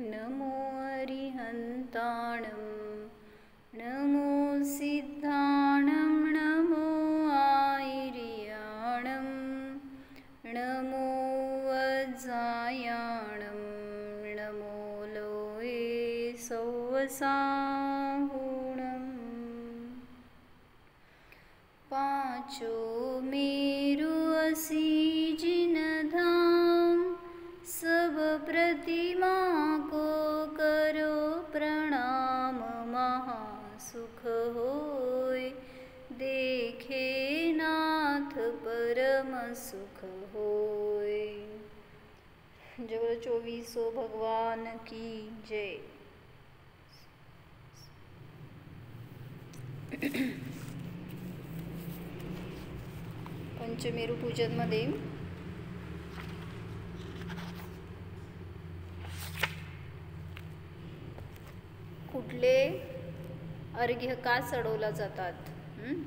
नमो अरिहन्ताणं नमो सिद्धाणं नमो आयर्याणं नमो वज्रायाणं नमो लोये सौवसाहुणं पाँचो मेरु असी जिनधाम सब प्रतिमा को करो प्रणाम महासुख होय देखे नाथ परम सुख होय। जगत 24 भगवान की जय। पंचमेरू पूजन मध्ये कुठले अर्घ्य का चढवला जातात,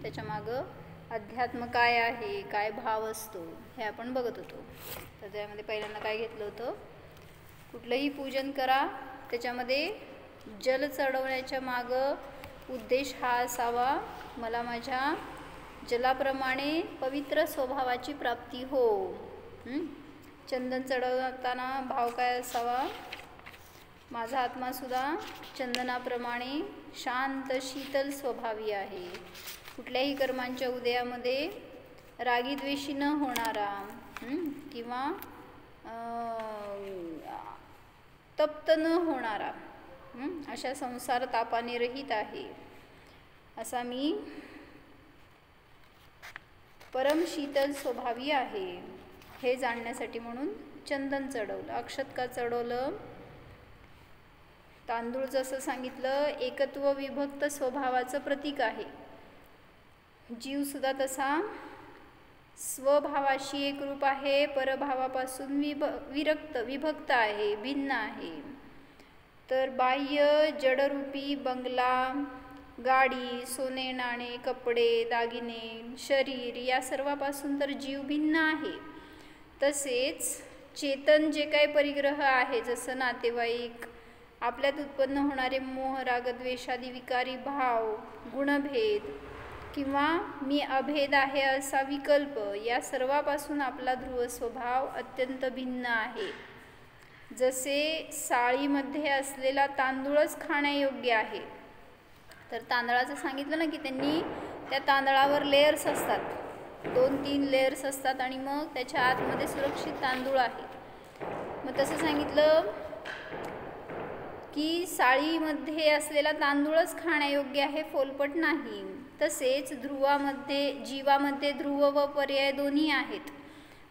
त्याच्या मागं अध्यात्म काय आहे, काय भाव असतो हे आपण बघत होतो। तर त्यामध्ये पहिल्यांदा काय घेतलं होतं, कुठलंही पूजन करा त्याच्यामध्ये जल चढवण्याच्या मागं उद्देश हा असावा, मला माझ्या जलाप्रमाणे पवित्र स्वभावाची प्राप्ती हो। चंदन चढवताना भाव काय असावा, माझा आत्मासुद्धा चंदनाप्रमाणे शांत शीतल स्वभावी आहे। कुठल्याही कर्मांच्या उदयामध्ये रागीद्वेषी न होणारा किंवा तप्त न होणारा अशा संसार तापाने रहित आहे असा मी परम शीतल स्वभावी आहे हे जाणण्यासाठी म्हणून चंदन चढवलं। अक्षत का चढवलं, तांदूळ जसं सांगितलं एकत्व विभक्त स्वभावाचं प्रतीक आहे, जीव सुद्धा तसा स्वभावाशी एकरूप आहे, परभावापासून विभक्त आहे, भिन्न आहे। तर बाह्य जडरूपी बंगला, गाडी, सोने नाणे, कपडे, दागिने, शरीर या सर्वापासून तर जीव भिन्न आहे। तसेच चेतन जे काही परिग्रह आहे, जसं नातेवाईक, आपल्यात उत्पन्न होणारे मोह राग द्वेषादी विकारी भाव, गुणभेद किंवा मी अभेद आहे असा विकल्प, या सर्वापासून आपला ध्रुव स्वभाव अत्यंत भिन्न आहे। जसे साळीमध्ये असलेला तांदूळच खाण्यायोग्य आहे, तर तांदळाचं सांगितलं ना की त्यांनी त्या तांदळावर लेयर्स असतात, 2-3 लेयर्स असतात आणि मग त्याच्या आतमध्ये सुरक्षित तांदूळ आहे। मग तसं सांगितलं की साळीमध्ये असलेला तांदूळच खाण्यायोग्य आहे, फोलपट नाही। तसेच जीवामध्ये ध्रुव व पर्याय दोन्ही आहेत।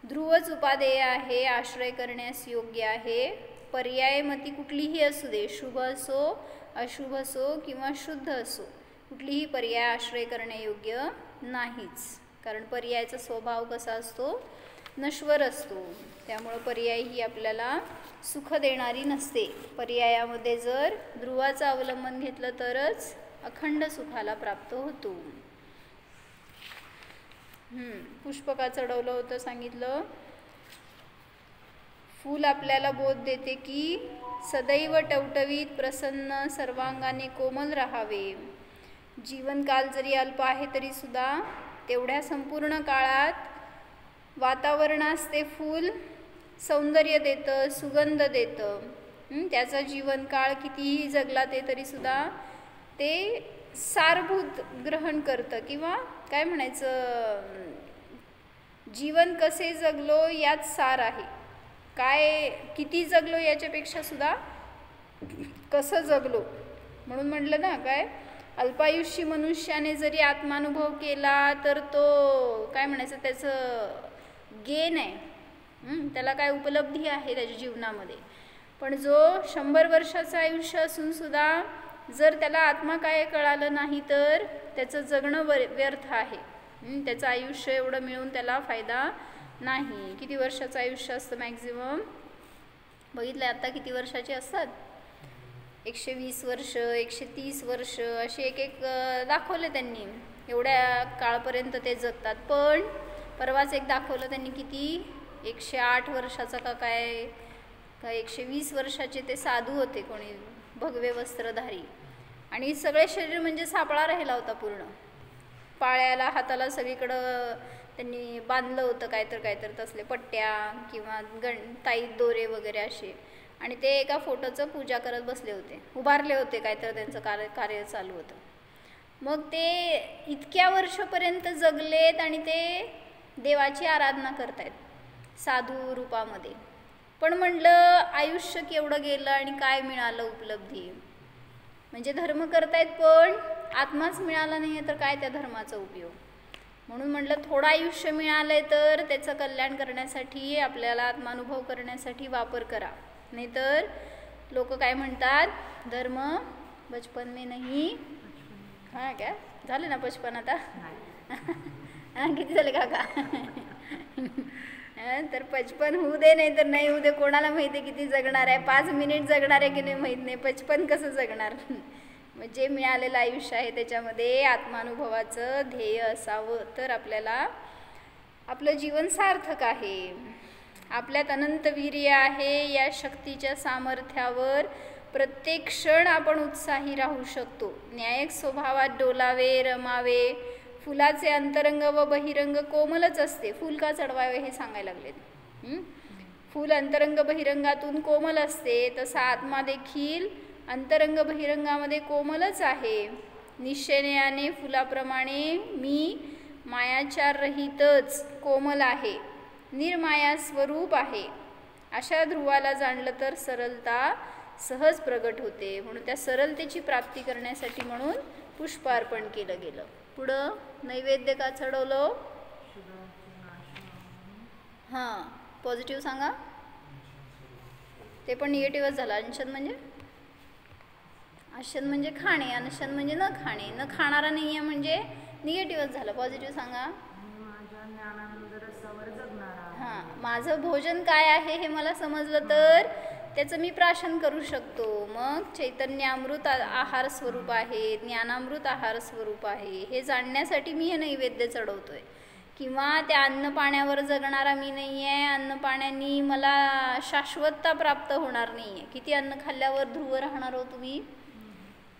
ध्रुवच उपादेय आहे, आश्रय करण्यास योग्य आहे। पर्यायमती कुठलीही असू दे, शुभ असो अशुभ असो किंवा शुद्ध असो, कुठलीही पर्याय आश्रय करण्यायोग्य नाहीच, कारण पर्यायाचा स्वभाव कसा असतो, नश्वर असतो। त्यामुळे पर्याय ही आपल्याला सुख देणारी नसते। पर्यायामध्ये जर ध्रुवाचं अवलंबन घेतलं तरच अखंड सुखाला प्राप्त होतो। पुष्प का चढवलं होतं सांगितलं, फूल आपल्याला बोध देते की सदैव टवटवीत प्रसन्न सर्वांगाने कोमल राहावे। जीवनकाल जरी अल्प आहे तरी सुद्धा तेवढ्या संपूर्ण काळात वातावरणास ते फूल सौंदर्य देतं, सुगंध देतं। त्याचा जीवनकाळ कितीही जगला ते तरी सुद्धा ते सारभूत ग्रहण करतं, किंवा काय म्हणायचं, जीवन कसे जगलो यात सार आहे, काय किती जगलो याच्यापेक्षा सुद्धा कसं जगलो। म्हणून म्हटलं ना, काय अल्पायुष्य मनुष्याने जरी आत्मानुभव केला तर तो काय म्हणायचं, त्याचं गेन आहे, त्याला काय उपलब्धी आहे त्याच्या जीवनामध्ये। पण जो 100 वर्षाचं आयुष्य असून सुद्धा जर त्याला आत्मा काय कळालं नाही तर त्याचं जगणं व्यर्थ आहे, त्याचं आयुष्य एवढं मिळून त्याला फायदा नाही। किती वर्षाचं आयुष्य असतं मॅक्झिमम, बघितलं आता किती वर्षाचे असतात, 120 वर्ष, 130 वर्ष असे एक दाखवले त्यांनी, एवढ्या काळपर्यंत ते जगतात। पण परवाच एक दाखवलं त्यांनी किती 108 वर्षाचा का काय का 120 वर्षाचे ते साधू होते, कोणी भगवे वस्त्रधारी, आणि सगळे शरीर म्हणजे सापळा राहिला होता पूर्ण. पाळ्याला हाताला सगळीकडं त्यांनी बांधलं होतं काहीतर तसले पट्ट्या किंवा ताईत दोरे वगैरे असे, आणि ते एका फोटोचं पूजा करत बसले होते, उभारले होते, काहीतर त्यांचं कार्य चालू होतं. मग ते इतक्या वर्षापर्यंत जगलेत आणि ते देवाची आराधना करतायत साधू रूपामध्ये. पण म्हणलं आयुष्य केवढं गेलं आणि काय मिळालं उपलब्धी, म्हणजे धर्म करतायत पण आत्माच मिळाला नाही आहे तर काय त्या धर्माचा उपयोग. म्हणून म्हटलं थोडं आयुष्य मिळालं आहे तर त्याचं कल्याण करण्यासाठी, आपल्याला आत्मानुभव करण्यासाठी वापर करा. नाहीतर लोक काय म्हणतात, धर्म बचपन में नहीं. हां क्या झाले ना 55 आता? किती झाले काका? तर 55 होऊ दे, नाही तर नाही होऊ दे, कोणाला माहिती आहे किती जगणार आहे, 5 मिनिट जगणार आहे की नाही माहीत नाही, 55 कसं जगणार. जे मिळालेलं आयुष्य आहे त्याच्यामध्ये आत्मानुभवाचं ध्येय असावं तर आपल्याला आपलं जीवन सार्थक आहे. आपल्यात अनंत वीर्य आहे, या शक्तीच्या सामर्थ्यावर प्रत्येक क्षण आपण उत्साही राहू शकतो. न्यायक स्वभावात डोलावे, रमावे. फुलाचे अंतरंग व बहिरंग कोमलच असते. फूल का चढवावे हे सांगायला लागलेत. फूल अंतरंग बहिरंगातून कोमल असते, तसा आत्मा देखील अंतरंग बहिरंगामध्ये कोमलच आहे. निश्चयाने फुलाप्रमाणे मी मायाचार रहितच कोमल आहे, निर्माया स्वरूप आहे. अशा ध्रुवाला जाणलं तर सरलता सहज प्रगट होते. म्हणून त्या सरलतेची प्राप्ती करण्यासाठी म्हणून पुष्पार्पण केलं गेलं. पुढं नैवेद्य का चढवलं? हां, पॉझिटिव्ह सांगा. ते पण निगेटिव्हच झालं. अंशन म्हणजे आशन म्हणजे खाणे, अनशन म्हणजे न खाणे, न खाणारा नाही आहे म्हणजे निगेटिव्हच झालं. पॉझिटिव्ह सांगा. हां, माझं भोजन काय आहे हे मला समजलं तर त्याचं मी प्राशन करू शकतो. मग चैतन्यामृत आहार स्वरूप आहे, ज्ञानामृत आहार स्वरूप आहे हे जाणण्यासाठी मी हे नैवेद्य चढवतोय. किंवा त्या अन्न पाण्यावर जगणारा मी नाही आहे, अन्न पाण्यानी मला शाश्वतता प्राप्त होणार नाही आहे. किती अन्न खाल्ल्यावर ध्रुव राहणार हो तुम्ही?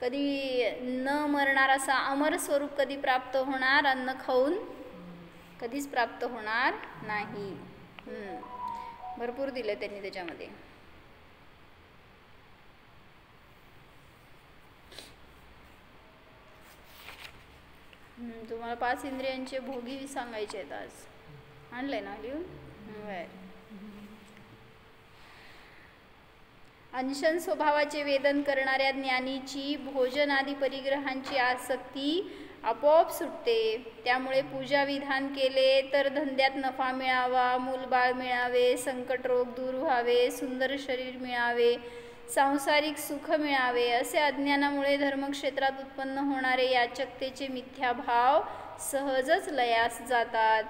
कधी न मरणार असा अमर स्वरूप कधी प्राप्त होणार? अन्न खाऊन कधीच प्राप्त होणार नाही. भरपूर दिले त्यांनी त्याच्यामध्ये. तुम्हाला 5 इंद्रियांचे भोगी सांगायचे आहेत आज. आणलंय ना लिहून? अंशन स्वभावाचे वेदन करणाऱ्या ज्ञानीची भोजन आदी परिग्रहांची आसक्ती आपोआप सुटते. त्यामुळे पूजा विधान केले तर धंद्यात नफा मिळावा, मूलबाळ मिळावे, संकट रोग दूर व्हावे, सुंदर शरीर मिळावे, सांसारिक सुख मिळावे, असे अज्ञानामुळे धर्मक्षेत्रात उत्पन्न होणारे याचकतेचे मिथ्याभाव सहजच लयास जातात.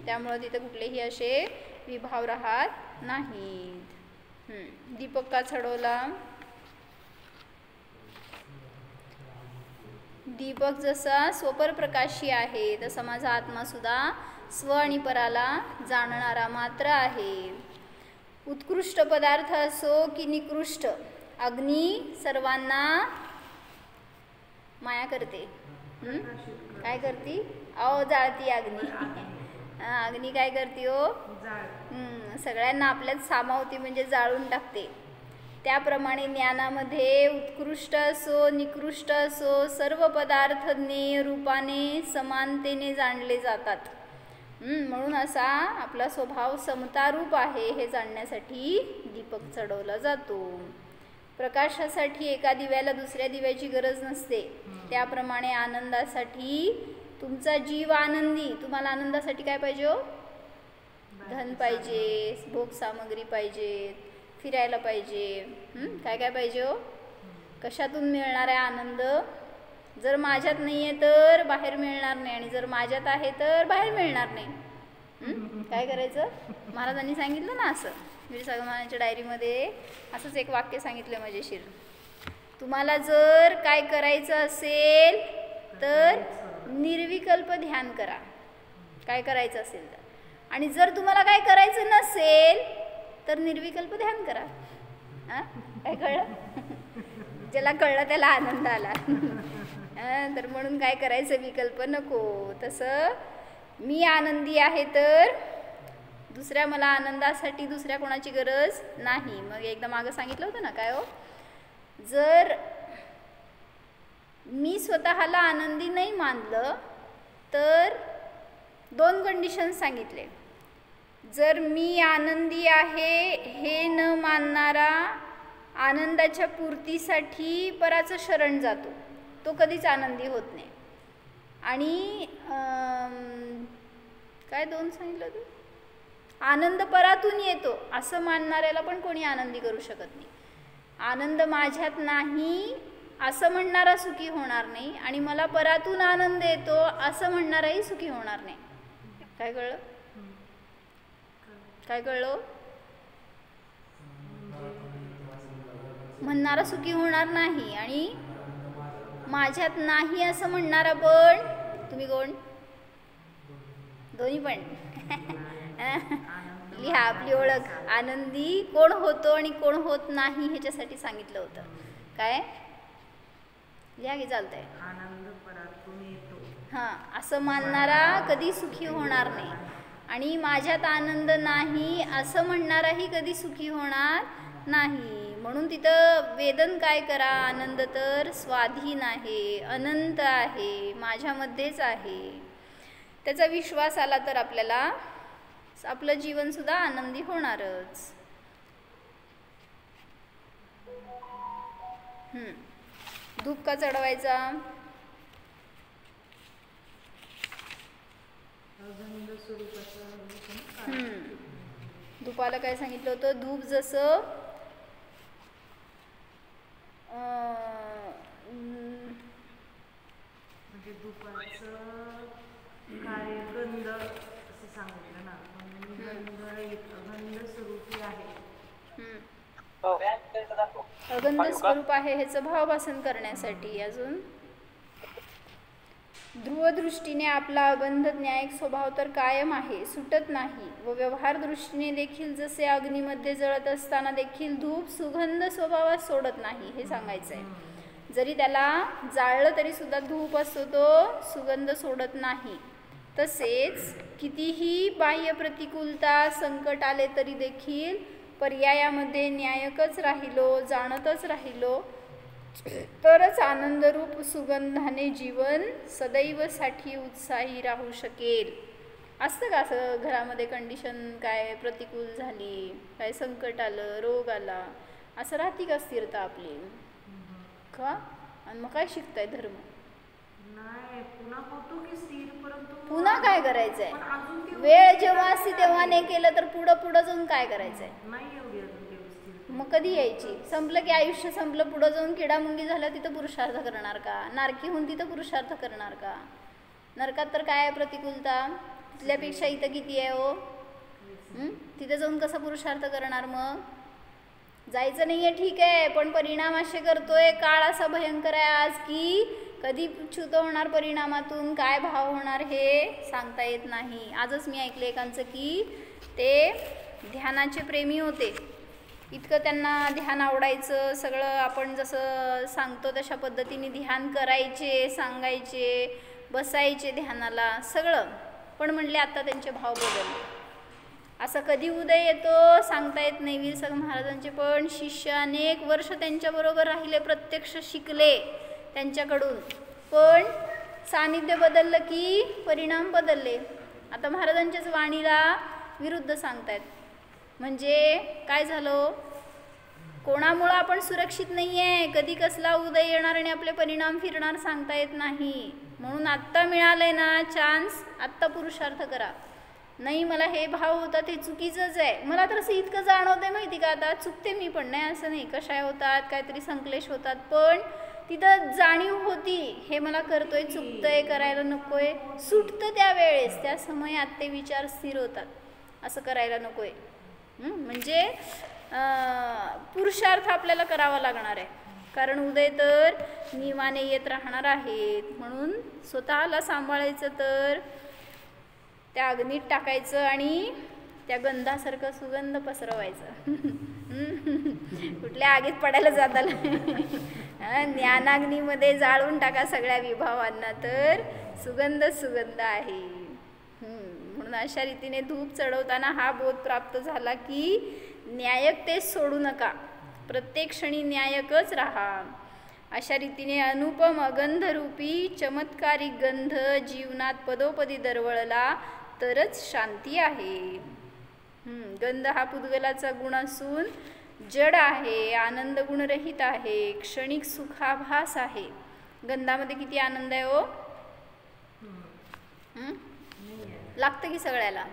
त्यामुळे तिथे कुठलेही असे विभाव राहत नाहीत. दीपक का चढवला? दीपक जसा स्वपर प्रकाशी आहे तसा माझा आत्मा सुद्धा स्व आणि पराला जाणणारा मात्र आहे. उत्कृष्ट पदार्थ असो की निकृष्ट, अग्नी सर्वांना माया करते. काय करती? जाळती अग्नी. अग्नी काय करते हो? सगळ्यांना आपल्यात सामावती म्हणजे जाळून टाकते. त्याप्रमाणे ज्ञानामध्ये उत्कृष्ट असो निकृष्ट असो सर्व पदार्थ ज्ञेय रूपाने समानतेने जाणले जातात. म्हणून असा आपला स्वभाव समतारूप आहे हे जाणण्यासाठी दीपक चढवला जातो. प्रकाशासाठी एका दिव्याला दुसऱ्या दिव्याची गरज नसते. त्याप्रमाणे आनंदासाठी तुमचा जीव आनंदी. तुम्हाला आनंदासाठी काय पाहिजे हो? धन पाहिजे, भोग सामग्री पाहिजे, फिरायला पाहिजे. काय काय पाहिजे हो? कशातून मिळणार आहे आनंद? जर माझ्यात नाही आहे तर बाहेर मिळणार नाही, आणि जर माझ्यात आहे तर बाहेर मिळणार नाही. काय करायचं? महाराजांनी सांगितलं ना असं, वीर सागरमानाच्या डायरीमध्ये असंच एक वाक्य सांगितलं मजेशीर. तुम्हाला जर काय करायचं असेल तर निर्विकल्प ध्यान करा, काय करायचं असेल तर. आणि जर तुम्हाला काय करायचं नसेल तर निर्विकल्प ध्यान करा. काय कळलं? ज्याला कळलं त्याला आनंद आला. तर म्हणून काय करायचं, विकल्प नको. तसं मी आनंदी आहे तर दुसऱ्या मला आनंदासाठी दुसऱ्या कोणाची गरज नाही. मग एकदा मागं सांगितलं होतं ना, काय हो, जर मी स्वतःला आनंदी नाही मानलं तर 2 कंडिशन्स सांगितले. जर मी आनंदी आहे हे न मानणारा आनंदाच्या पूर्तीसाठी पराचं शरण जातो, तो कधीच आनंदी होत नाही. आणि काय 2 सांगितलं होतं, आनंद परातून येतो असं मानणाऱ्याला पण कोणी आनंदी करू शकत नाही. आनंद माझ्यात नाही असं म्हणणारा सुखी होणार नाही, आणि मला परातून आनंद येतो असं म्हणणाराही सुखी होणार नाही. काय कळलं? काय कळलं? म्हणणारा सुखी होणार नाही आणि माझ्यात नाही असं म्हणणारा पण, तुम्ही कोण? दोन्ही पण. लिहा आपली ओळख. आनंदी कोण होतो आणि कोण होत नाही ह्याच्यासाठी सांगितलं होतं. काय लिहा की चालतंय. आनंद परातून येतो, हां, असं मानणारा कधी सुखी होणार नाही, आणि माझ्यात आनंद नाही असं म्हणणाराही कधी सुखी होणार नाही. म्हणून तिथं वेदन काय करा, आनंद तर स्वाधीन आहे, अनंत आहे, माझ्यामध्येच आहे. त्याचा विश्वास आला तर आपल्याला आपलं जीवनसुद्धा आनंदी होणारच. धूप का चढवायचा? धूपाला काय सांगितलं होतं? धूप जसं म्हणजे धूपाचं कार्य गंध असं सांगितलं ना, गंध स्वरूपी आहे. अगंध स्वरूप आहे ह्याचं भावभासन करण्यासाठी. अजून ध्रुवदृष्टीने आपला अगंध न्यायिक स्वभाव तर कायम आहे, सुटत नाही, व व्यवहार दृष्टीने देखील जसे अग्नीमध्ये जळत असताना देखील धूप सुगंध स्वभावात सोडत नाही, हे सांगायचं आहे. जरी त्याला जाळलं तरी सुद्धा धूप असतो तो सुगंध सोडत नाही. तसेच कितीही बाह्य प्रतिकूलता संकट आले तरी देखील पर्यायामध्ये न्यायकच राहिलो, जाणतच राहिलो तरच आनंदरूप सुगंधाने जीवन सदैवसाठी उत्साही राहू शकेल. असतं का असं घरामध्ये कंडिशन काय प्रतिकूल झाली, काय संकट आलं, रोग आला, असं राहते का स्थिरता आपली? का? आणि मग काय शिकताय धर्म? नाही, पुन्हा होतो की स्थिर, परंतु पुन्हा काय करायचंय? वेळ जेव्हा असते तेव्हा नाही केलं तर पुढं पुढं जाऊन काय करायचंय? नाही एवढी अजून व्यवस्थित. मग कधी यायची? संपलं की आयुष्य संपलं, पुढं जाऊन किडामुंगी झालं तिथं पुरुषार्थ करणार का? नारकी होऊन तिथं पुरुषार्थ करणार का? नरकात तर काय आहे प्रतिकूलता, तिथल्यापेक्षा इथं किती आहे हो? तिथं जाऊन कसा पुरुषार्थ करणार? मग जायचं नाही आहे ठीक आहे, पण परिणाम असे करतोय, काळ असा भयंकर आहे आज की कधी च्युत होणार, परिणामातून काय भाव होणार हे सांगता येत नाही. आजच मी ऐकले एकांचं की ते ध्यानाचे प्रेमी होते, इतकं त्यांना ध्यान आवडायचं, सगळं आपण जसं सांगतो तशा पद्धतीने ध्यान करायचे, सांगायचे, बसायचे ध्यानाला सगळं, पण म्हणले आता त्यांचे भाव बदलले. असं कधी उदय येतो सांगता येत नाही. वीर सग महाराजांचे पण शिष्य अनेक वर्ष त्यांच्याबरोबर राहिले, प्रत्यक्ष शिकले त्यांच्याकडून, पण सानिध्य बदललं की परिणाम बदलले. आता महाराजांच्याच वाणीला विरुद्ध सांगतायत. म्हणजे काय झालं, कोणामुळं आपण सुरक्षित नाही आहे, कधी कसला उदय येणार आणि आपले परिणाम फिरणार सांगता येत नाही. म्हणून आत्ता मिळालंय ना चान्स, आत्ता पुरुषार्थ करा. नाही मला हे भाव होतात हे चुकीचंच आहे, मला तर असं इतकं जाणवतंय माहिती का, आता चुकते मी पण, नाही असं नाही, कशाय होतात काहीतरी संकलेश होतात, पण तिथं जाणीव होती हे मला करतोय, चुकतंय, करायला नकोय, सुटतं त्यावेळेस, त्या समयात ते विचार स्थिर होतात, असं करायला नकोय. म्हणजे पुरुषार्थ आपल्याला करावा लागणार आहे, कारण उदय तर नियमाने येत राहणार आहेत. म्हणून स्वतःला सांभाळायचं तर त्या अग्नीत टाकायचं आणि त्या गंधासारखं सुगंध पसरवायचं. कुठल्या आगीत पडायला जाताल. ज्ञानाग्नीमध्ये जाळून टाका सगळ्या विभावांना, तर सुगंध सुगंध आहे. म्हणून अशा रीतीने धूप चढवताना हा बोध प्राप्त झाला की न्यायकतेच सोडू नका, प्रत्येक क्षणी न्यायकच राहा. अशा रीतीने अनुपम अगंधरूपी चमत्कारिक गंध जीवनात पदोपदी दरवळला तरच शांती आहे. गंध हा पुद्गलाचा गुण असून जड आहे, आनंद गुणरहित आहे, क्षणिक सुखाभास आहे. गंधामध्ये किती आनंद आहे हो. लागतं की सगळ्याला.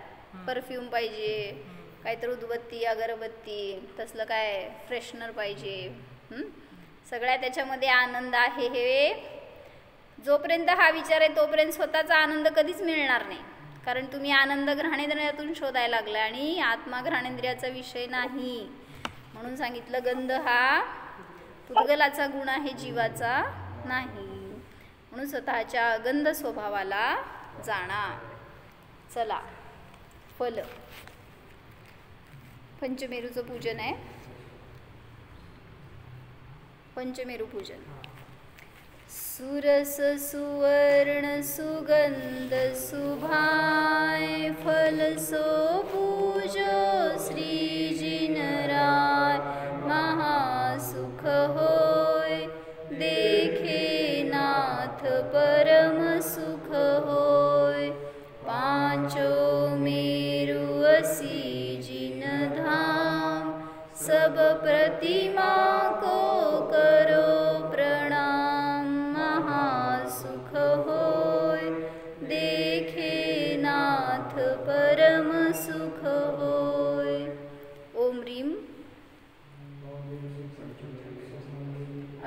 परफ्यूम पाहिजे, काहीतरी उदबत्ती अगरबत्ती तसलं काय फ्रेशनर पाहिजे. सगळ्या त्याच्यामध्ये आनंद आहे. हे जोपर्यंत हा विचार आहे तोपर्यंत स्वतःचा आनंद कधीच मिळणार नाही, कारण तुम्ही आनंद घ्राणेंद्रियातून शोधायला लागला आणि आत्मा घ्राणेंद्रियाचा विषय नाही. म्हणून सांगितलं गंध हा पुद्गलाचा गुण आहे, जीवाचा नाही. म्हणून स्वतःच्या गंध स्वभावाला जाणा. चला, फल पंचमेरूचं पूजन आहे. पंचमेरू पूजन. सुरस सुवर्ण सुगंध सुभाय फल सो पूजो श्री जिनराय महासुख होय देखे नाथ परम सुख होय पांचो मेरु असी जिन धाम सब प्रतिमा को करो प्रणाम महासुख होय देखे नाथ परम सुख होय. ओम ह्रीं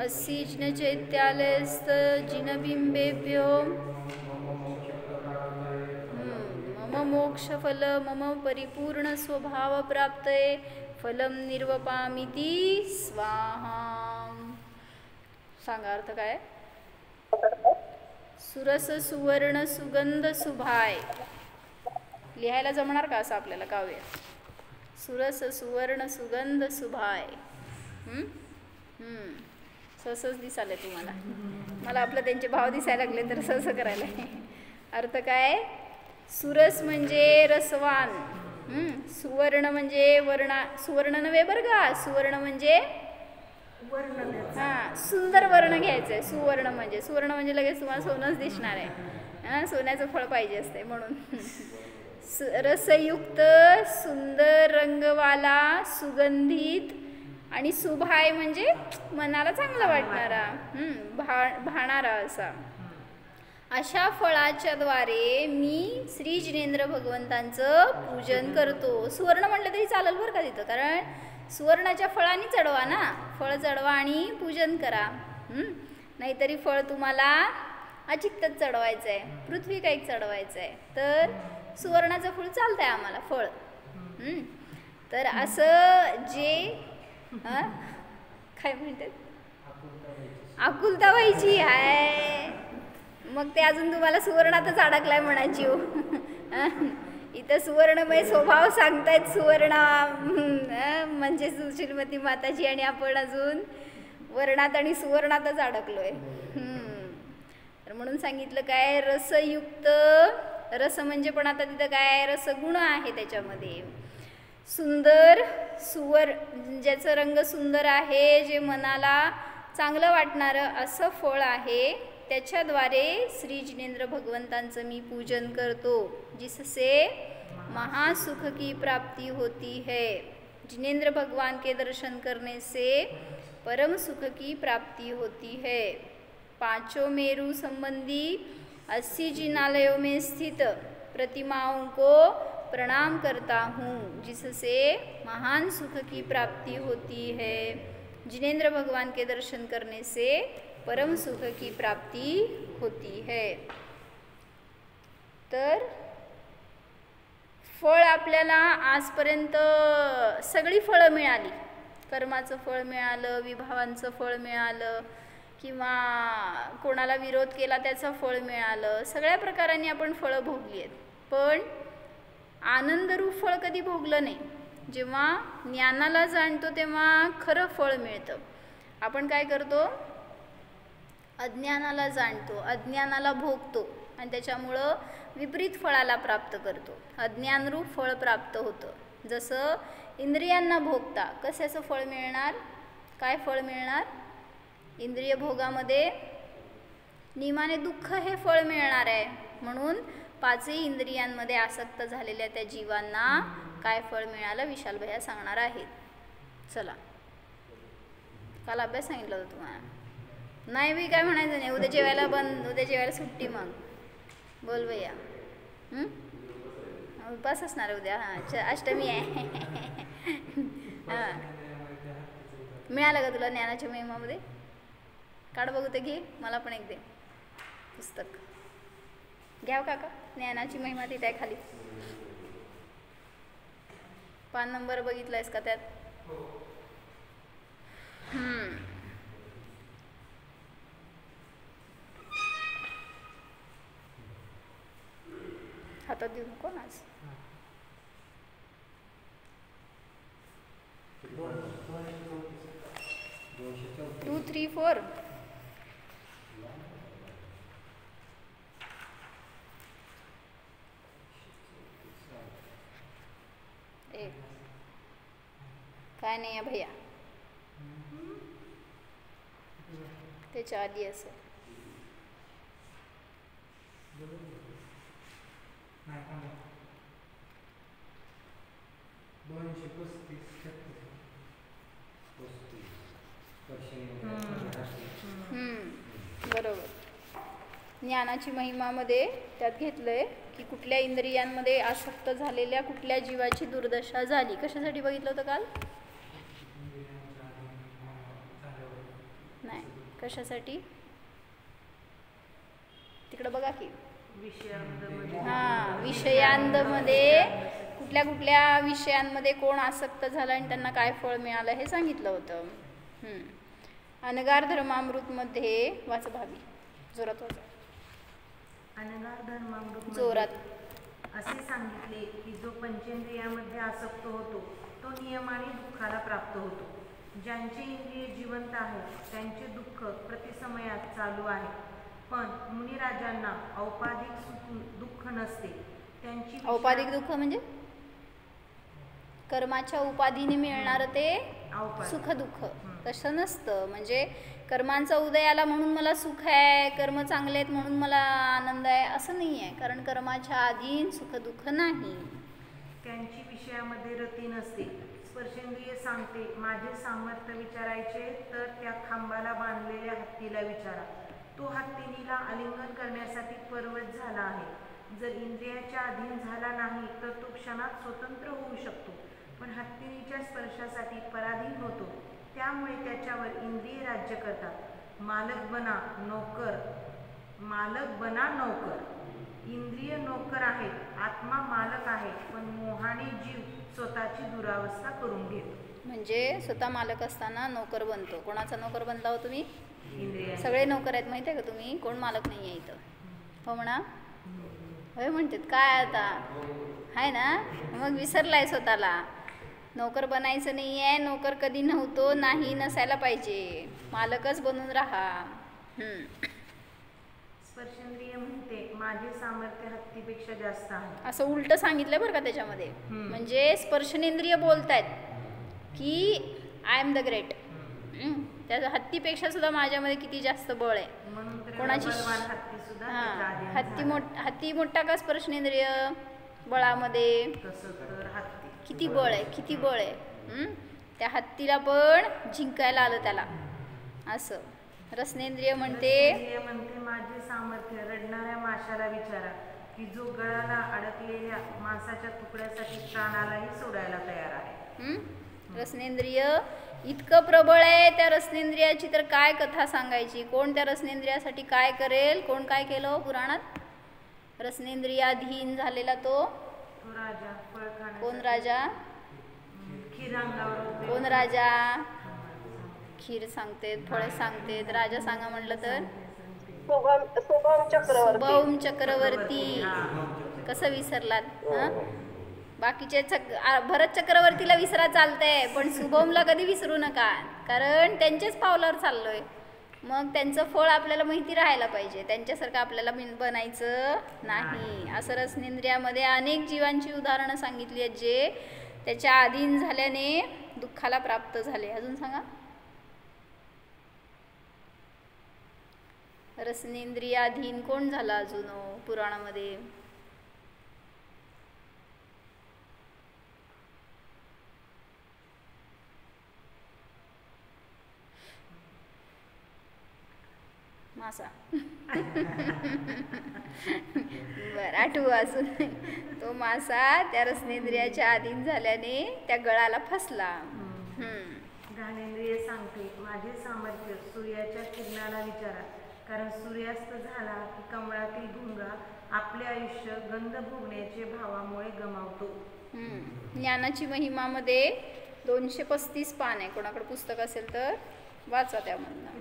अस्सी जिन चैत्यालयस्थ जिन बिंबेभ्यो मम मोक्षफल मम परिपूर्ण स्वभाव प्राप्तये फलम निर्वपामिति स्वाहा. सांगा अर्थ काय. सुरस सुवर्ण सुगंध सुभाय. लिहायला जमणार का असं आपल्याला काव्य. सुरस सुवर्ण सुगंध सुभाय. सहसच दिसाले तुम्हाला. मला आपलं त्यांचे भाव दिसायला लागले तर सहस करायला. अर्थ काय. सुरस म्हणजे रसवान, सुवर्ण म्हणजे वर्णा. सुवर्ण नव्हे बरं का, सुवर्ण म्हणजे सुंदर वर्ण घ्यायचंय. सुवर्ण म्हणजे लगेच तुम्हाला सोनंच दिसणार आहे. सोन्याचं फळ पाहिजे असते म्हणून. रसयुक्त सुंदर रंगवाला सुगंधित आणि सुभाय म्हणजे मनाला चांगला वाटणारा, भाणारा असा. अशा फळाच्या द्वारे मी श्री जिनेंद्र भगवंतांचं पूजन करतो. सुवर्ण म्हटलं तरी चालेल बरं का तिथं, कारण सुवर्णाच्या फळांनी चढवा ना. फळ चढवा आणि पूजन करा. नाहीतरी फळ तुम्हाला अचिक्तच चढवायचं आहे, पृथ्वी काही चढवायचं आहे, तर सुवर्णाचं फळ चालतं आहे आम्हाला फळ. तर असं जे काय म्हणतात आकुलता व्हायची आहे, मग ते अजून तुम्हाला सुवर्णातच अडकलाय म्हणायची हो. इथं सुवर्णमय स्वभाव सांगतायत सुवर्ण म्हणजे सुशीलमती माताजी, आणि आपण अजून वर्णात आणि सुवर्णातच अडकलोय. तर म्हणून सांगितलं काय रसयुक्त. रस म्हणजे पण आता तिथं काय रसगुण आहे त्याच्यामध्ये. सुंदर सुवर ज्याचं रंग सुंदर आहे, जे मनाला चांगलं वाटणारं असं फळ आहे, त्याच्याद्वारे श्री जिनेंद्र भगवंतांचं मी पूजन करतो. जिससे महासुख की प्राप्ति होती है. जिनेंद्र भगवान के दर्शन करने से परम सुख की प्राप्ति होती है. पांचों मेरु संबंधी 80 जिनालयों में स्थित प्रतिमाओं को प्रणाम करता हूँ, जिससे महान सुख की प्राप्ति होती है. जिनेंद्र भगवान के दर्शन करने से परम सुख की प्राप्ति होती है. तर फळ आपल्याला आजपर्यंत सगळी फळं मिळाली. कर्माचं फळ मिळालं, विभावांचं फळ मिळालं, किंवा कोणाला विरोध केला त्याचं फळ मिळालं. सगळ्या प्रकारांनी आपण फळं भोगली आहेत. पण आनंदरूप फळ कधी भोगलं नाही. जेव्हा ज्ञानाला जाणतो तेव्हा खरं फळ मिळतं. आपण काय करतो, अज्ञानाला जाणतो, अज्ञानाला भोगतो आणि त्याच्यामुळं विपरीत फळाला प्राप्त करतो. अज्ञानरूप फळ प्राप्त होतं. जसं इंद्रियांना भोगता कशाचं फळ मिळणार, काय फळ मिळणार, इंद्रिय भोगामध्ये नियमाने दुःख हे फळ मिळणार आहे. म्हणून पाचही इंद्रियांमध्ये आसक्त झालेल्या त्या जीवांना काय फळ मिळालं विशाल भैया सांगणार आहेत. चला, काल अभ्यास सांगितलं होतं तुम्हाला, नाही बी काय म्हणायचं नाही. उद्या जेवायला बंद, उद्या जेवायला सुट्टी. मग बोल भैया, उपास असणार उद्या. हां, अष्टमी आहे. हां, मिळालं का तुला ज्ञानाच्या महिमामध्ये? काढ बघू ते, घे, मला पण एक दे पुस्तक. घ्याव काका, ज्ञानाची महिमा तिथे आहे खाली. पान नंबर बघितलायस का त्यात? हातात देऊ नको ना आज. 2, 3, 4. काय नाही आहे भैया, त्याच्या आधी असं. बरोबर. ज्ञानाची महिमामध्ये त्यात घेतलंय की कुठल्या इंद्रियांमध्ये आसक्त झालेल्या कुठल्या जीवाची दुर्दशा झाली. कशासाठी बघितलं होतं काल? नाही, कशासाठी? तिकडं बघा की, हां, विषयांमध्ये कुठल्या कुठल्या विषयांमध्ये कोण आसक्त झाला आणि त्यांना काय फळ मिळालं हे सांगितलं होतं. अनगार धर्मामृतमध्ये वाच भाभी, जोरात वाचा. अनगार धर्मामृत जोरात. असे सांगितले की जो पंचेंद्रियामध्ये आसक्त होतो तो नियमाने दुःखाला प्राप्त होतो. ज्यांचे इंद्रिय जिवंत आहेत त्यांचे दुःख प्रतिसमयात चालू आहे. पण मुनिराजांना औपाधिक दुःख नसते. त्यांची औपाधिक दुःख म्हणजे कर्माच्या उपाधीने मिळणारं ते सुख दुःख. तसं नसतं. म्हणजे कर्मांचा उदय आला म्हणून मला सुख आहे, कर्म चांगले आहेत म्हणून मला आनंद आहे, असं नाही आहे. कारण कर्माच्या अधीन सुख दुःख नाही. त्यांची विषयामध्ये रती नसते. स्पर्शेंद्रिय सांगते माझे सामर्थ्य विचारायचे तर त्या खांबाला बांधलेल्या हत्तीला विचारा. तो हत्तीनीला आलिंगन करण्यासाठी पर्वत झाला आहे. जर इंद्रियाच्या अधीन झाला नाही तर तो क्षणात स्वतंत्र होऊ शकतो, पण हत्तीनीच्या स्पर्शासाठी पराधीन होतो. त्यामुळे त्याच्यावर इंद्रिय राज्य करतात. मालक बना नोकर, मालक बना नोकर. इंद्रिय नोकर आहेत, आत्मा मालक आहे, पण मोहाने जीव स्वतःची दुरावस्था करून घेतो. म्हणजे स्वतः मालक असताना नोकर बनतो. कोणाचा नोकर बनला हो तुम्ही? इंद्रिय. सगळे नोकर आहेत माहिती आहे का तुम्ही? कोण मालक नाही आहे इथं. हो म्हणा, होय म्हणतात. काय आता आहे ना, मग विसरलाय स्वतःला. नोकर बनायचं नाही आहे. नोकर कधी नव्हतो, नाही, नसायला पाहिजे. मालकच बनून राहा. स्पर्शेंद्रिय म्हणते माझे सामर्थ्य हत्तीपेक्षा जास्त आहे. असं उलट सांगितलं बरं का त्याच्यामध्ये. म्हणजे स्पर्शनेंद्रिय बोलतायत की आय एम द ग्रेट. त्या हत्तीपेक्षा सुद्धा माझ्यामध्ये किती जास्त बळ आहे. कोणाची हत्ती मोठा का स्पर्शनेंद्रिय बळामध्ये? किती बळ आहे, किती बळ आहे. त्या हत्तीला पण जिंकायला आलं त्याला. असं रसनेंद्रिय म्हणते माझे सामर्थ्य रडणाऱ्या माशाला विचारा की जो गळाला अडकलेल्या मांसाच्या तुकड्यासाठी प्राणालाही सोडायला तयार आहे. रसनेंद्रिय इतकं प्रबळ आहे. त्या रसनेंद्रियाची तर काय कथा सांगायची. कोण त्या रसनेंद्रियासाठी काय करेल, कोण काय केलं पुराणात? रसनेंद्रियाधीन झालेला तो राजा. कोण राजा? कोण राजा? खीर सांगतेत, फळ सांगतेत. राजा सांगा म्हटलं तर शुभम चक्रवर्ती. कसं विसरलात? बाकीचे भरत चक्रवर्तीला विसरा चालतंय, पण शुभमला कधी विसरू नका, कारण त्यांचेच पावलावर चाललोय. मग त्यांचं फळ आपल्याला माहिती राहायला पाहिजे, त्यांच्यासारखं आपल्याला बनायचं नाही. असं रसनेंद्रियामध्ये अनेक जीवांची उदाहरणं सांगितली आहेत जे त्याच्या अधीन झाल्याने दुःखाला प्राप्त झाले. अजून सांगा. रसनेंद्रियाधीन कोण झाला अजून पुराणामध्ये? मासा. बरं, आठवू अजून. तो मासा त्या रसनेंद्रियाच्या अधीन झाल्याने त्या गळाला फसला. घाणेंद्रिय सांगते, माझे सामर्थ्य सूर्याच्या किरणाला विचारा, कारण सूर्यास्त झाला की कमळातील भुंगा आपले आयुष्य गंध भोगण्याचे भावामुळे गमावतो. ज्ञानाची महिमामध्ये 235 पान आहे. कोणाकडे पुस्तक असेल तर वाचा त्यामधनं.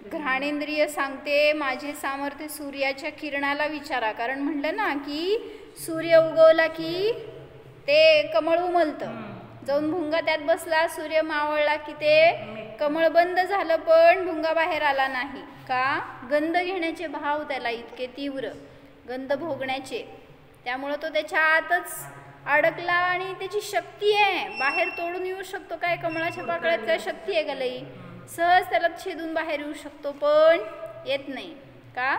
घ्राणेंद्रिय सांगते, माझे सामर्थ्य सूर्याच्या किरणाला विचारा, कारण म्हणलं ना की सूर्य उगवला की ते कमळ उमलतं. जाऊन भुंगा त्यात बसला, सूर्य मावळला की ते कमळ बंद झालं, पण भुंगा बाहेर आला नाही. का? गंध घेण्याचे भाव त्याला इतके तीव्र, गंध भोगण्याचे, त्यामुळं तो त्याच्या आतच अडकला. आणि त्याची शक्ती आहे, बाहेर तोडून येऊ शकतो. काय कमळाच्या पाकळ्यात काय शक्ती आहे का लई? सहज त्याला छेदून बाहेर येऊ शकतो, पण येत नाही. का?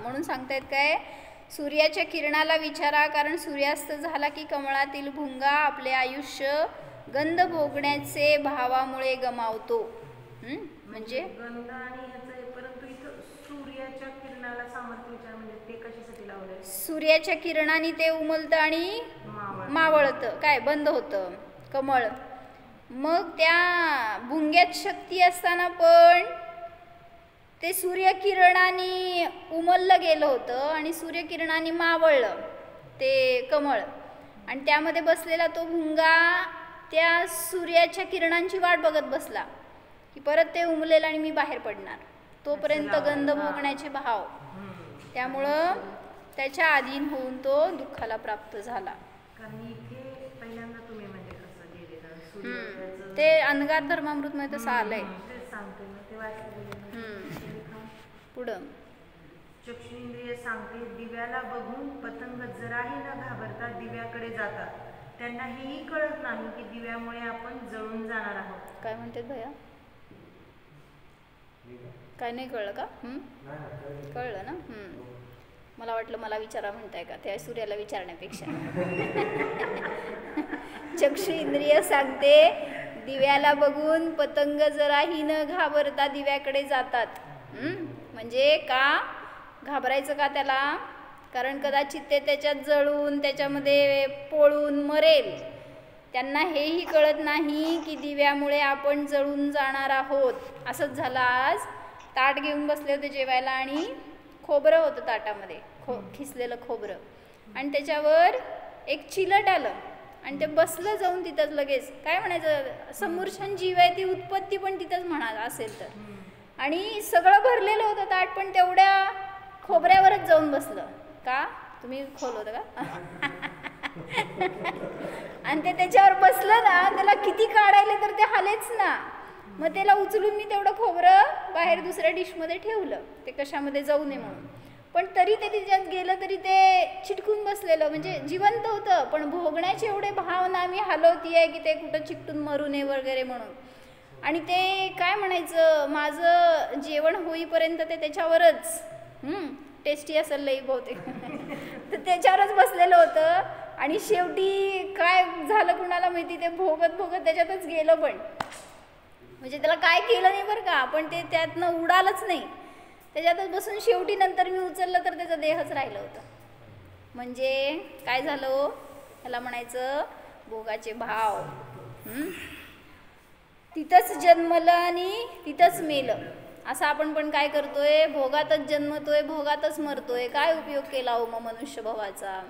म्हणून सांगतायत काय, सूर्याच्या किरणाला विचारा, कारण सूर्यास्त झाला की कमळातील भुंगा आपले आयुष्य गंध भोगण्याचे भावामुळे गमावतो. म्हणजे गंध आणि ह्याचं, परंतु इथं सूर्याच्या किरणाला सामर्थ्य विचार म्हणजे ते कशासाठी लावलंय? सूर्याच्या किरणाने ते उमलतं आणि मावळतं, काय बंद होतं कमळ. मग त्या भुंग्यात शक्ती असताना पण ते सूर्यकिरणाने उमललं गेलं होतं आणि सूर्यकिरणाने मावळलं ते कमळ, आणि त्यामध्ये बसलेला तो भुंगा त्या सूर्याच्या किरणांची वाट बघत बसला की परत ते उमलेलं आणि मी बाहेर पडणार, तोपर्यंत गंध भोगण्याचे भाव. त्यामुळं त्याच्या अधीन होऊन तो दुःखाला प्राप्त झाला. ते अंगार धर्मामृत मध्ये तसं आलंय. पुढं चक्षुंद्रिय सांगते, दिव्याला बघून पतंग जराही न घाबरता दिव्याकडे जातात. त्यांना हेही कळत नाही की दिव्यामुळे आपण जळून जाणार आहोत. काय म्हणतात भैया? काय नाही कळलं का? कळलं ना? मला वाटलं मला विचारा म्हणताय का, त्या सूर्याला विचारण्यापेक्षा. चक्षु इंद्रिय सांगते, दिव्याला बघून पतंग जराही न घाबरता दिव्याकडे जातात. म्हणजे का घाबरायचं का त्याला? कारण कदाचित ते त्याच्यात जळून त्याच्यामध्ये पोळून मरेल. त्यांना हेही कळत नाही की दिव्यामुळे आपण जळून जाणार आहोत. असंच झालं आज. ताट घेऊन बसले होते जेवायला आणि खोबरं होतं ताटामध्ये, खिसलेलं खोबरं, आणि त्याच्यावर एक चिलट आलं आणि ते बसलं जाऊन तिथंच लगेच. काय म्हणायचं, समूर्छन जीव आहे, ती उत्पत्ती पण तिथंच म्हणा असेल तर. आणि सगळं भरलेलं होतं ताट, पण तेवढ्या खोबऱ्यावरच जाऊन बसलं. का? तुम्ही खोल होतं का? आणि ते त्याच्यावर बसलं ना, त्याला किती काढायले तर ते हालेच ना. मग त्याला उचलून मी तेवढं खोबरं बाहेर दुसऱ्या डिशमध्ये ठेवलं, ते कशामध्ये जाऊ नये म्हणून. पण तरी ते तिच्यात गेलं तरी ते चिटकून बसलेलं, म्हणजे जिवंत होतं, पण भोगण्याचे एवढे भावना मी हलवतीये की ते कुठं चिकटून मरू नये वगैरे म्हणून. आणि ते काय म्हणायचं, माझं जेवण होईपर्यंत ते त्याच्यावरच टेस्टी असेल लई बहुतेक तर त्याच्यावरच बसलेलं होतं. आणि शेवटी काय झालं कुणाला माहिती, ते भोगत भोगत त्याच्यातच गेलं. पण म्हणजे त्याला काय केलं नाही बरं का, पण ते त्यातनं उडालच नाही, त्याच्यातच बसून शेवटी नंतर मी उचललं तर त्याचा देहच राहिलं होतं. म्हणजे काय झालं, त्याला म्हणायचं भोगाचे भाव. तिथंच जन्मलं आणि तिथंच मेलं. असं आपण पण काय करतोय, भोगातच जन्मतोय, भोगातच मरतोय. काय उपयोग केला हो मग मनुष्य भावाचा?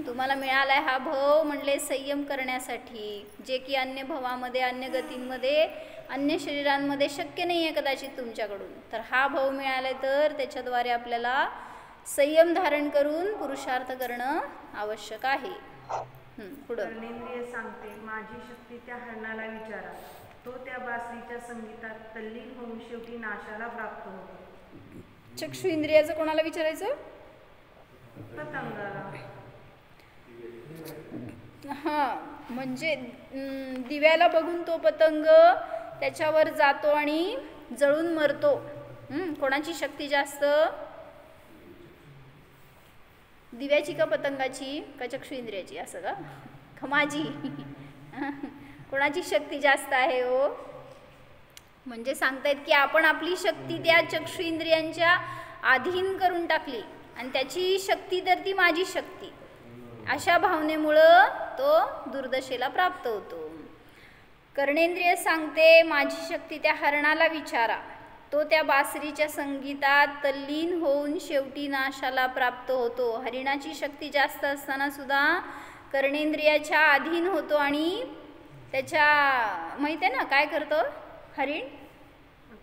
तुम्हाला मिळालाय हा भाव म्हणले संयम करण्यासाठी, जे की अन्य भवामध्ये, अन्य गतींमध्ये, अन्य शरीरांमध्ये शक्य नाही आहे कदाचित तुमच्याकडून. तर हा भाव मिळालाय तर त्याच्याद्वारे आपल्याला संयम धारण करून पुरुषार्थ करणं आवश्यक आहे. पुढं. कर्णेंद्रिय सांगते माझी शक्ती त्या हरणाला विचारा, तो त्या बासरीच्या संगीतात तल्लीन होऊन शेवटी नाशाला प्राप्त होतो. चक्षु इंद्रियाचं कोणाला विचारायचं? पतंगाला. म्हणजे दिव्याला बघून तो पतंग त्याच्यावर जातो आणि जळून मरतो. कोणाची शक्ती जास्त? दिव्याची का पतंगाची का चक्षु इंद्रियाची? असं का माझी? कोणाची शक्ती जास्त आहे हो? म्हणजे सांगतायत की आपण आपली शक्ती त्या चक्षु इंद्रियांच्या अधीन करून टाकली आणि त्याची शक्ती तर ती माझी शक्ती, अशा भावनेमुळं तो दुर्दशेला प्राप्त होतो. कर्णेंद्रिय सांगते माझी शक्ती त्या हरणाला विचारा, तो त्या बासरीच्या संगीतात तल्लीन होऊन शेवटी नाशाला प्राप्त होतो. हरिणाची शक्ती जास्त असताना सुद्धा कर्णेंद्रियाच्या अधीन होतो आणि त्याच्या माहिती आहे ना काय करतो हरिण?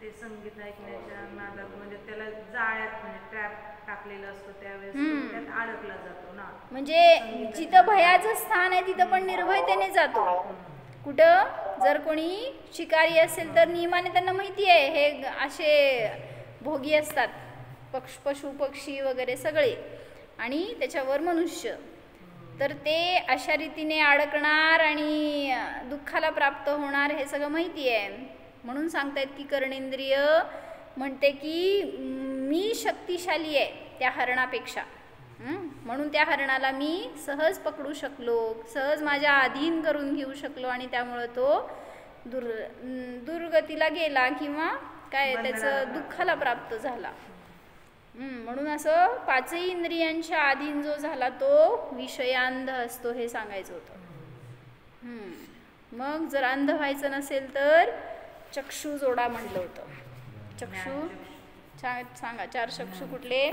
ते संगीत ऐकण्याच्या नादात म्हणजे त्याला जाळ्यात म्हणजे ट्रॅप टाकलेलं असतं त्यावेळेस त्यात अडकला जातो ना. म्हणजे जिथं भयाचं स्थान आहे तिथं पण निर्भयतेने जातो. कुठं जर कोणी शिकारी असेल तर नियमाने त्यांना माहिती आहे हे असे भोगी असतात, पशु पक्षी वगैरे सगळे, आणि त्याच्यावर मनुष्य, तर ते अशा रीतीने अडकणार आणि दुःखाला प्राप्त होणार हे सगळं माहिती आहे. म्हणून सांगतायत की कर्णेंद्रिय म्हणते की मी शक्तिशाली आहे त्या हरणापेक्षा, म्हणून त्या हरणाला मी सहज पकडू शकलो, सहज माझ्या अधीन करून घेऊ शकलो आणि त्यामुळं तो दुर्गतीला गेला किंवा काय त्याचं दुःखाला प्राप्त झाला. म्हणून असं पाचही इंद्रियांच्या अधीन जो झाला तो विषयांध असतो हे सांगायचं होतं. मग जर अंध व्हायचं नसेल तर चक्षु जोडा म्हणलं होतं. चक्षु सांगा, 4 चक्षु कुठले?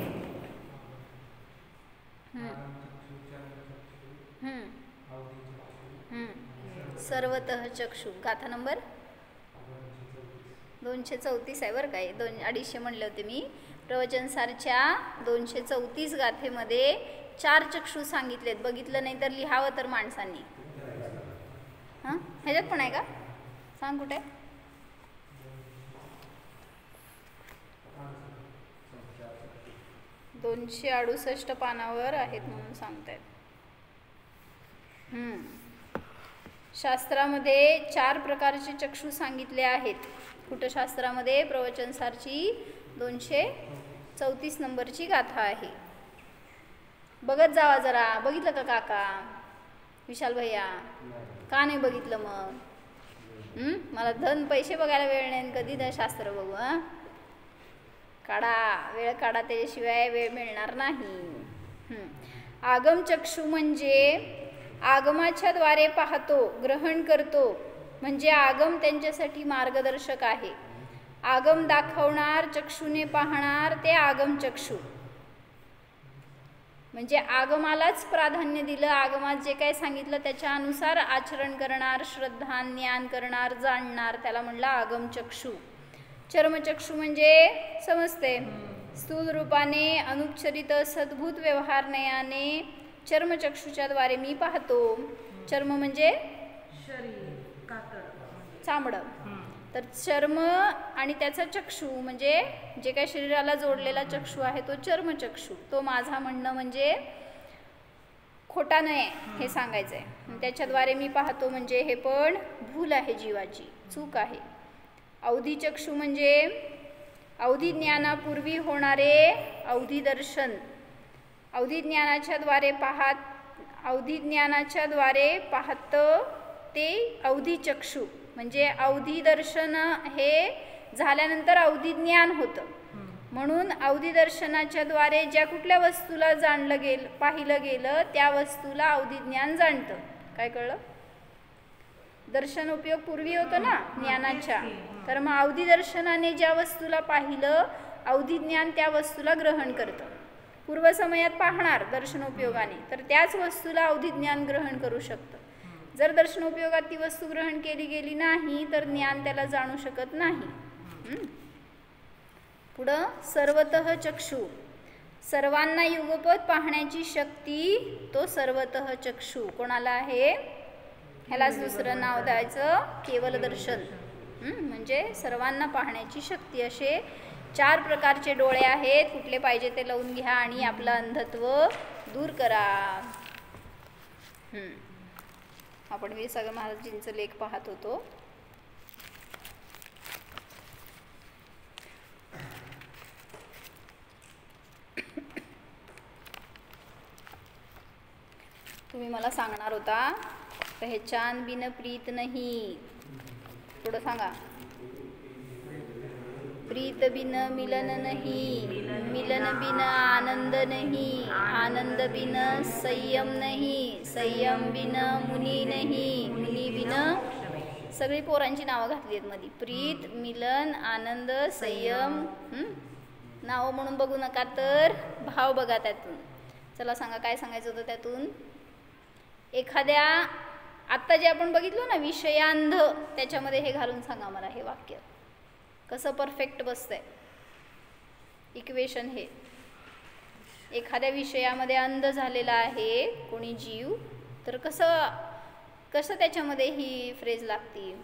सर्वतः चक्षु. गाथा नंबर 234 आहे बरं काय, 250 म्हणले होते मी. प्रवचनसारच्या 234 गाथेमध्ये 4 चक्षु सांगितलेत. बघितलं नाही तर लिहावं तर माणसांनी. ह्याच्यात पण आहे का? सांग कुठे? 268 पानावर आहेत म्हणून सांगतायत. शास्त्रामध्ये 4 प्रकारचे चक्षु सांगितले आहेत. कुठं शास्त्रामध्ये? प्रवचनसारची 234 नंबरची गाथा आहे. बघत जावा जरा. बघितलं का काका? विशाल भैया का नाही बघितलं मग? मला धन पैसे बघायला वेळ नाही, कधी शास्त्र बघू. काढा, वेळ काढा, त्याच्याशिवाय वेळ मिळणार नाही. आगम चक्षु म्हणजे आगमाच्या द्वारे पाहतो, ग्रहण करतो, म्हणजे आगम त्यांच्यासाठी मार्गदर्शक आहे. आगम दाखवणार, चक्षुने पाहणार, ते आगम चक्षु. म्हणजे आगमालाच प्राधान्य दिलं, आगमात जे काय सांगितलं त्याच्या अनुसार आचरण करणार, श्रद्धा ज्ञान करणार, जाणणार, त्याला म्हणलं आगम चक्षु. चर्मचक्षु म्हणजे समजते, स्थूल रूपाने अनुपचरित सद्भूत व्यवहार नयाने चर्मचक्षुच्या द्वारे मी पाहतो. चर्म म्हणजे शरीर, चामडं. तर चर्म आणि त्याचा चक्षु म्हणजे जे काय शरीराला जोडलेला चक्षु आहे तो चर्मचक्षु. तो माझा म्हणणं म्हणजे खोटा नाही हे सांगायचं आहे. त्याच्याद्वारे मी पाहतो म्हणजे हे पण भूल आहे, जीवाची चूक आहे. अवधी चक्षु म्हणजे अवधी ज्ञानापूर्वी होणारे अवधी दर्शन. अवधी ज्ञानाच्या द्वारे पाहत ते अवधी चक्षु. म्हणजे अवधी दर्शन हे झाल्यानंतर अवधी ज्ञान होतं. म्हणून अवधी दर्शनाच्या द्वारे ज्या कुठल्या वस्तूला जाणलं गेलं, पाहिलं गेलं, त्या वस्तूला अवधी ज्ञान जाणतं. काय कळलं? दर्शन उपयोग पूर्वी होतो ना ज्ञानाच्या, तर मग अवधी दर्शनाने ज्या वस्तूला पाहिलं, अवधी ज्ञान त्या वस्तूला ग्रहण करतं. पूर्व समयात पाहणार दर्शनोपयोगाने, तर त्याच वस्तूला अवधी ज्ञान ग्रहण करू शकतं. जर दर्शनोपयोगात ती वस्तू ग्रहण केली गेली नाही तर ज्ञान त्याला जाणू शकत नाही. पुढं सर्वतः चक्षु. सर्वांना युगपत पाहण्याची शक्ती तो सर्वतः चक्षु. कोणाला आहे? ह्यालाच दुसरं नाव द्यायचं केवल दर्शन. म्हणजे सर्वांना पाहण्याची शक्ती. असे 4 प्रकारचे डोळे आहेत. कुठले पाहिजे ते लावून घ्या आणि आपलं अंधत्व दूर करा. आपण विसागर महाराजींचं लेख पाहत होतो. तुम्ही मला सांगणार होता पहचान बिन प्रीत नाही. पुढं सांगा. प्रीत बिन मिलन नहीं, मिलन बिन आनंद नहीं, आनंद बिन संयम नहीं, संयम बिन मुनी नहीं, मुनी बिन. सगळी पोरांची नावं घातली आहेत मध्ये. प्रीत, मिलन, आनंद, संयम. नावं म्हणून बघू नका तर भाव बघा त्यातून. चला सांगा काय सांगायचं होतं त्यातून. एखाद्या आत्ता जे आपण बघितलं ना विषयांध, त्याच्यामध्ये हे घालून सांगा मला हे वाक्य कसं परफेक्ट बसतंय. इक्वेशन हे एखाद्या विषयामध्ये अंध झालेला आहे कोणी जीव, तर कसं कसं त्याच्यामध्ये ही फ्रेज लागते.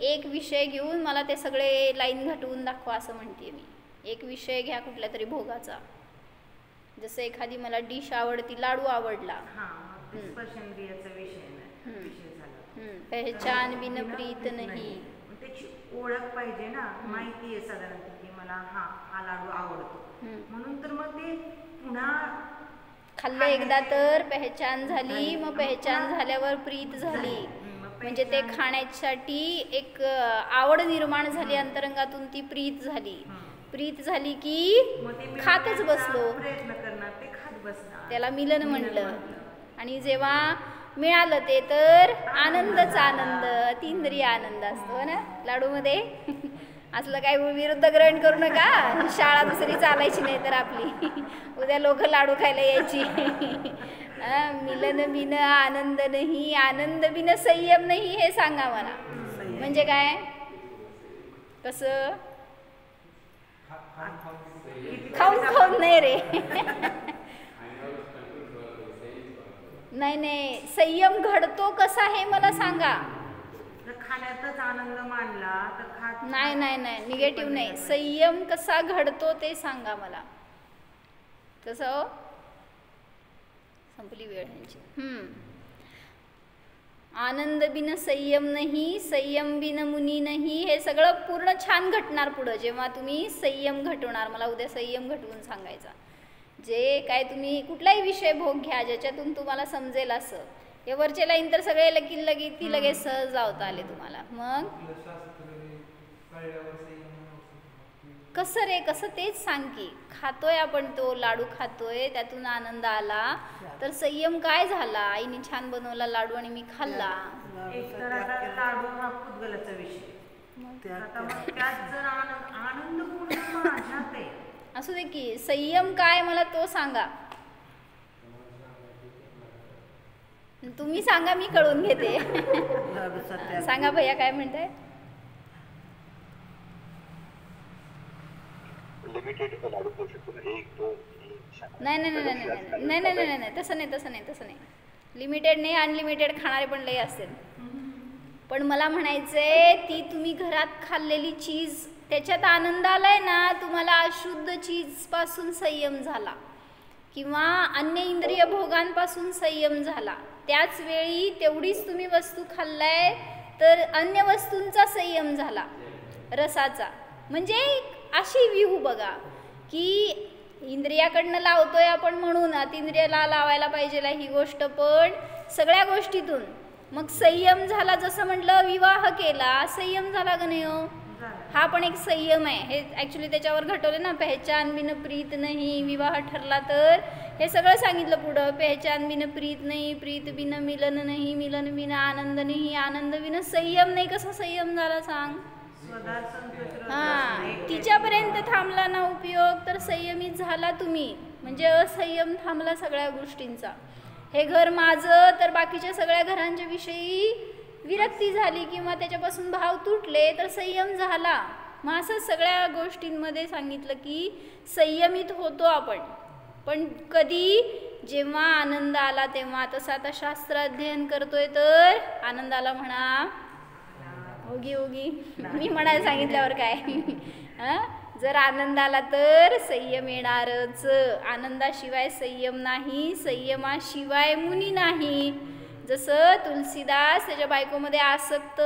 एक विषय घेऊन मला ते सगळे लाईन घटवून दाखवा असं म्हणते मी. एक विषय घ्या कुठल्या तरी भोगाचा. जसं एखादी मला डिश आवडती, लाडू आवडला. पहचान बिन प्रीत नाही. त्याची ओळख पाहिजे ना, माहिती आहे साधारण की मला हा लाडू आवडतो म्हणून. तर मग ते पुन्हा खाल्लं एकदा तर पहचान झाली, मग पहचान झाल्यावर प्रीत झाली. म्हणजे ते खाण्यासाठी एक आवड निर्माण झाली अंतरंगातून, ती प्रीत झाली. प्रीत झाली की खातच बसलो, प्रयत्न करणार, ते खात बसणार, त्याला मिलन म्हणलं. आणि जेव्हा मिळालं ते तर आनंदच आनंद, तींद्रिय आनंद असतो ना लाडूमध्ये. असलं काही विरुद्ध ग्रहण करू नका. शाळा दुसरी चालायची नाही तर आपली. उद्या लोक लाडू खायला यायची. मिलन बिन आनंद नाही, आनंद बिन संयम नाही. हे सांगा मला. म्हणजे काय? कसं? खाऊन खाऊन नाही रे. नाही, संयम घडतो कसा हे मला सांगा. खाण्यातच आनंद मानला तर खात नाही, निगेटिव्ह नाही. संयम कसा घडतो ते सांगा मला. कसं? संपली वेळ ह्यांची. आनंद बिन संयम नाही, संयम बिन मुनी नाही. हे सगळं पूर्ण छान घटणार पुढं जेव्हा तुम्ही संयम घटवणार. मला उद्या संयम घटवून सांगायचा. जे काय तुम्ही कुठलाही विषय भोग घ्या ज्याच्यातून तुम्हाला समजेल असं. हे वरचे लाईन तर सगळे लगेच सहज लावता आले तुम्हाला. मग कसं रे, कसं तेच सांग की. खातोय आपण तो लाडू खातोय, त्यातून आनंद आला तर संयम काय झाला. आईने छान बनवला लाडू आणि मी खाल्ला. एक तर आता लाडू हा कुतगलाचा विषय. आता मग त्यात जर आनंद पूर्ण माझ्यात आहे. असू दे की. संयम काय मला तो सांगा. तुम्ही सांगा, मी कळून घेते. सांगा भैया काय म्हणताय. नाही, तसं नाही. लिमिटेड नाही, अनलिमिटेड खाणारे पण लई असतील. पण मला म्हणायचंय ती तुम्ही घरात खाल्लेली चीज, त्याच्यात आनंद आलाय ना. तुम्हाला अशुद्ध चीज पासून संयम झाला किंवा अन्य इंद्रिय भोगांपासून संयम झाला. त्याच वेळी तेवढीच तुम्ही वस्तू खाल्लाय तर अन्य वस्तूंचा संयम झाला, रसाचा. म्हणजे अशी व्ह्यू बघा की इंद्रियाकडनं लावतोय आपण म्हणून अतिंद्रियाला लावायला पाहिजे ही गोष्ट, पण सगळ्या गोष्टीतून मग संयम झाला. जसं म्हटलं विवाह केला, संयम झाला का नाही हो. हा पण एक संयम आहे. हे ॲक्च्युली त्याच्यावर घटवले ना. पहचान बिन प्रीत नाही, विवाह ठरला तर हे सगळं सांगितलं पुढं. पहचान बिन प्रीत नाही, प्रीत बिन मिलन नाही, मिलन बिन आनंद नाही, आनंद बिन संयम नाही. कसा संयम झाला सांग. तिच्यापर्यंत थांबला ना उपयोग तर संयमित झाला तुम्ही. म्हणजे असंयम थांबला सगळ्या गोष्टींचा. हे घर माझं तर बाकीच्या सगळ्या घरांच्या विषयी विरक्ती झाली किंवा त्याच्यापासून भाव तुटले तर संयम झाला. मग असं सगळ्या गोष्टींमध्ये सांगितलं की संयमित होतो आपण. पण कधी? जेव्हा आनंद आला तेव्हा. तसं आता शास्त्र अध्ययन करतोय तर आनंदाला म्हणा ओगी ओगी, मी म्हणायला सांगितल्यावर काय जर आनंद आला तर संयम येणारच. आनंदाशिवाय संयम नाही, संयमाशिवाय मुनी नाही. जसं तुलसीदास त्याच्या बायकोमध्ये आसक्त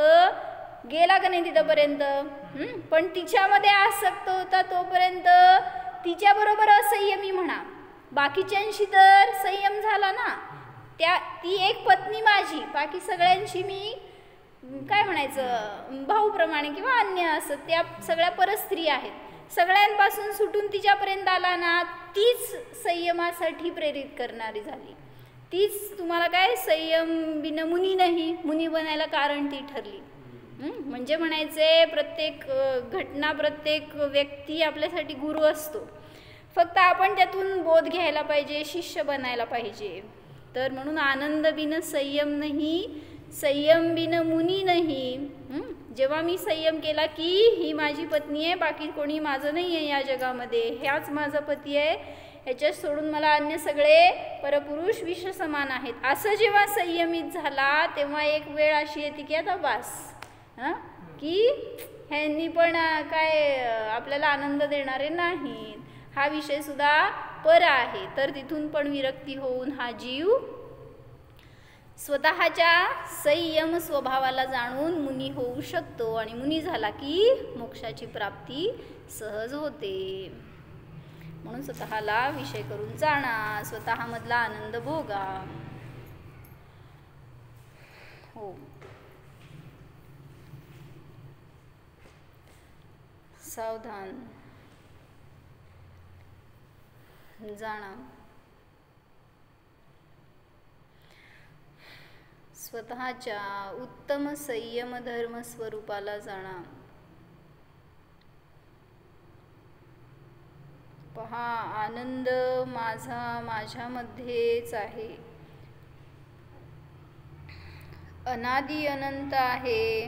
गेला का नाही तिथपर्यंत, पण तिच्यामध्ये आसक्त होता तोपर्यंत तिच्याबरोबर असंयमी म्हणा. बाकीच्यांशी तर संयम झाला ना. ती एक पत्नी माझी, बाकी सगळ्यांशी मी काय म्हणायचं भाऊप्रमाणे किंवा अन्य असं, त्या सगळ्या परस्त्री आहेत. सगळ्यांपासून सुटून तिच्यापर्यंत आला ना, तीच संयमासाठी प्रेरित करणारी झाली. तीच तुम्हाला काय संयम बिन मुनी नाही, मुनी बनायला कारण ती ठरली. म्हणजे म्हणायचे प्रत्येक घटना, प्रत्येक व्यक्ती आपल्यासाठी गुरु असतो. फक्त आपण त्यातून बोध घ्यायला पाहिजे, शिष्य बनायला पाहिजे. तर म्हणून आनंद बिन संयम नाही, संयम बिन मुनी नाही. जेव्हा मी संयम केला की ही माझी पत्नी आहे, बाकी कोणी माझं नाही आहे या जगामध्ये, ह्याच माझा पती आहे, ह्याच्यात सोडून मला अन्य सगळे परपुरुष विष समान आहेत, असं जेव्हा संयमित झाला तेव्हा एक वेळ अशी येते की आता बास, की ह्यांनी पण काय आपल्याला आनंद देणारे नाहीत, हा विषय सुद्धा पर आहे. तर तिथून पण विरक्ती होऊन हा जीव स्वतःच्या संयम स्वभावाला जाणून मुनी होऊ शकतो. आणि मुनी झाला की मोक्षाची प्राप्ती सहज होते. म्हणून स्वतःला विषय करून जाणा, स्वतःमधला आनंद भोगा. हो, सावधान जाणा. स्वतःच्या उत्तम संयम धर्म स्वरूपाला जाणा. पहा, आनंद माझ्यामध्येच आहे, अनादि अनंत आहे,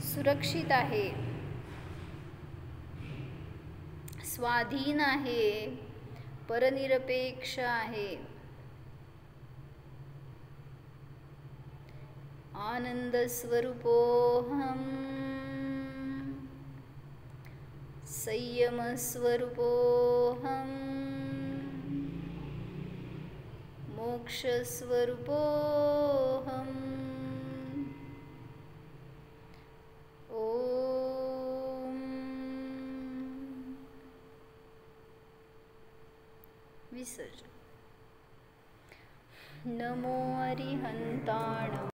सुरक्षित आहे, स्वाधीन आहे, परनिरपेक्ष आहे. आनंद स्वरूपोऽहम्, संयम स्वरूपोऽहम्, मोक्ष स्वरूपोऽहम्. ओम विसर्जन. नमो अरिहंताण.